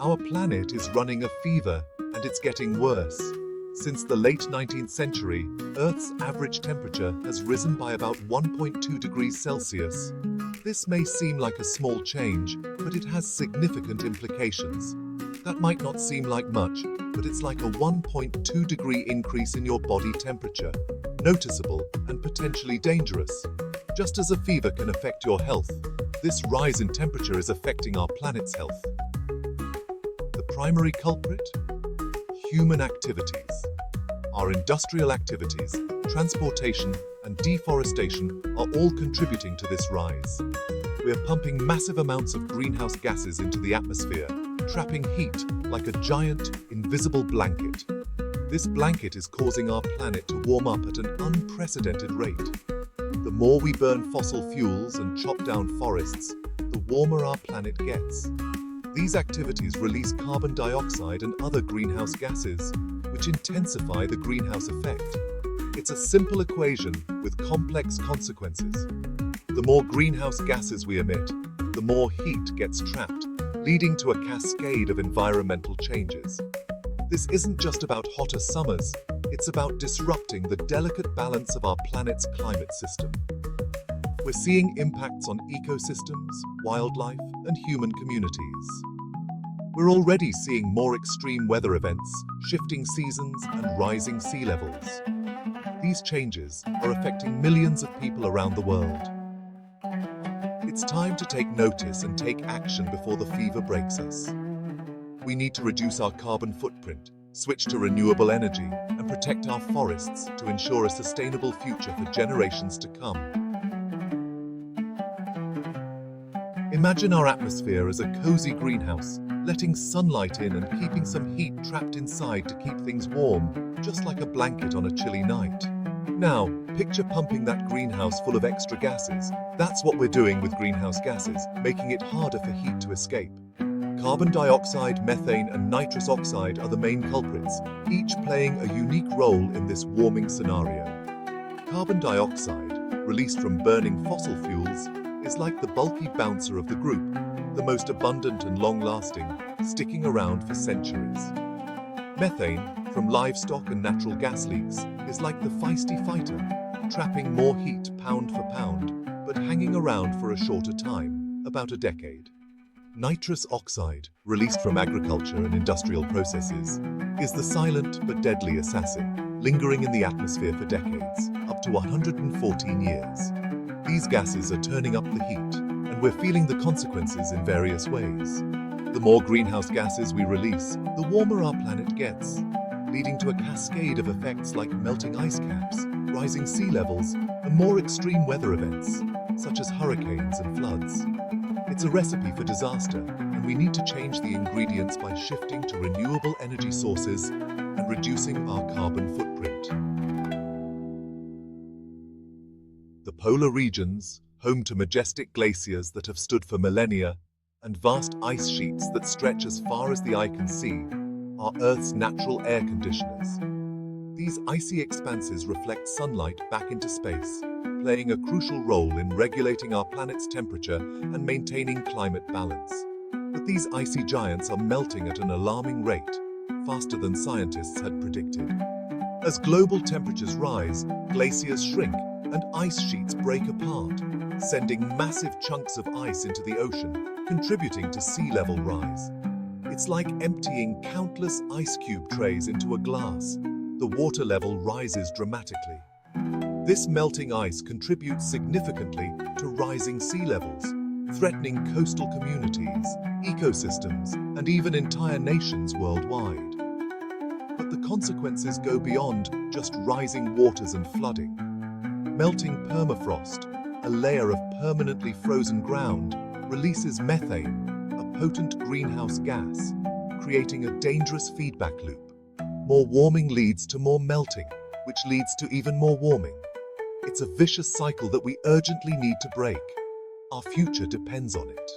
Our planet is running a fever, and it's getting worse. Since the late 19th century, Earth's average temperature has risen by about 1.2 degrees Celsius. This may seem like a small change, but it has significant implications. That might not seem like much, but it's like a 1.2 degree increase in your body temperature. Noticeable and potentially dangerous. Just as a fever can affect your health, this rise in temperature is affecting our planet's health. The primary culprit? Human activities. Our industrial activities, transportation, and deforestation are all contributing to this rise. We are pumping massive amounts of greenhouse gases into the atmosphere, trapping heat like a giant, invisible blanket. This blanket is causing our planet to warm up at an unprecedented rate. The more we burn fossil fuels and chop down forests, the warmer our planet gets. These activities release carbon dioxide and other greenhouse gases, which intensify the greenhouse effect. It's a simple equation with complex consequences. The more greenhouse gases we emit, the more heat gets trapped, leading to a cascade of environmental changes. This isn't just about hotter summers, it's about disrupting the delicate balance of our planet's climate system. We're seeing impacts on ecosystems, wildlife, and human communities. We're already seeing more extreme weather events, shifting seasons, and rising sea levels. These changes are affecting millions of people around the world. It's time to take notice and take action before the fever breaks us. We need to reduce our carbon footprint, switch to renewable energy, and protect our forests to ensure a sustainable future for generations to come. Imagine our atmosphere as a cozy greenhouse, letting sunlight in and keeping some heat trapped inside to keep things warm, just like a blanket on a chilly night. Now, picture pumping that greenhouse full of extra gases. That's what we're doing with greenhouse gases, making it harder for heat to escape. Carbon dioxide, methane, and nitrous oxide are the main culprits, each playing a unique role in this warming scenario. Carbon dioxide, released from burning fossil fuels, is like the bulky bouncer of the group, the most abundant and long-lasting, sticking around for centuries. Methane, from livestock and natural gas leaks, is like the feisty fighter, trapping more heat pound for pound, but hanging around for a shorter time, about a decade. Nitrous oxide, released from agriculture and industrial processes, is the silent but deadly assassin, lingering in the atmosphere for decades, up to 114 years. These gases are turning up the heat, and we're feeling the consequences in various ways. The more greenhouse gases we release, the warmer our planet gets, leading to a cascade of effects like melting ice caps, rising sea levels, and more extreme weather events, such as hurricanes and floods. It's a recipe for disaster, and we need to change the ingredients by shifting to renewable energy sources and reducing our carbon footprint. The polar regions, home to majestic glaciers that have stood for millennia, and vast ice sheets that stretch as far as the eye can see, are Earth's natural air conditioners. These icy expanses reflect sunlight back into space, playing a crucial role in regulating our planet's temperature and maintaining climate balance. But these icy giants are melting at an alarming rate, faster than scientists had predicted. As global temperatures rise, glaciers shrink and ice sheets break apart, sending massive chunks of ice into the ocean, contributing to sea level rise. It's like emptying countless ice cube trays into a glass. The water level rises dramatically. This melting ice contributes significantly to rising sea levels, threatening coastal communities, ecosystems, and even entire nations worldwide. But the consequences go beyond just rising waters and flooding. Melting permafrost, a layer of permanently frozen ground, releases methane, a potent greenhouse gas, creating a dangerous feedback loop. More warming leads to more melting, which leads to even more warming. It's a vicious cycle that we urgently need to break. Our future depends on it.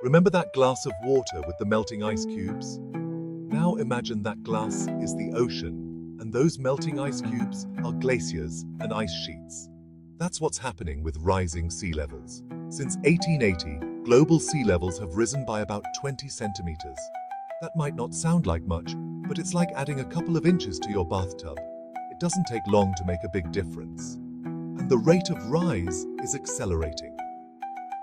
Remember that glass of water with the melting ice cubes? Now imagine that glass is the ocean, and those melting ice cubes are glaciers and ice sheets. That's what's happening with rising sea levels. Since 1880, Global sea levels have risen by about 20 centimeters. That might not sound like much, but it's like adding a couple of inches to your bathtub. It doesn't take long to make a big difference. And the rate of rise is accelerating.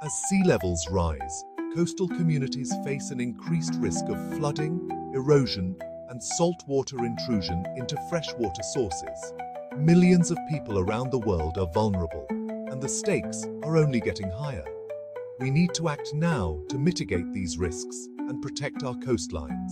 As sea levels rise, coastal communities face an increased risk of flooding, erosion, and saltwater intrusion into freshwater sources. Millions of people around the world are vulnerable, and the stakes are only getting higher. We need to act now to mitigate these risks and protect our coastlines.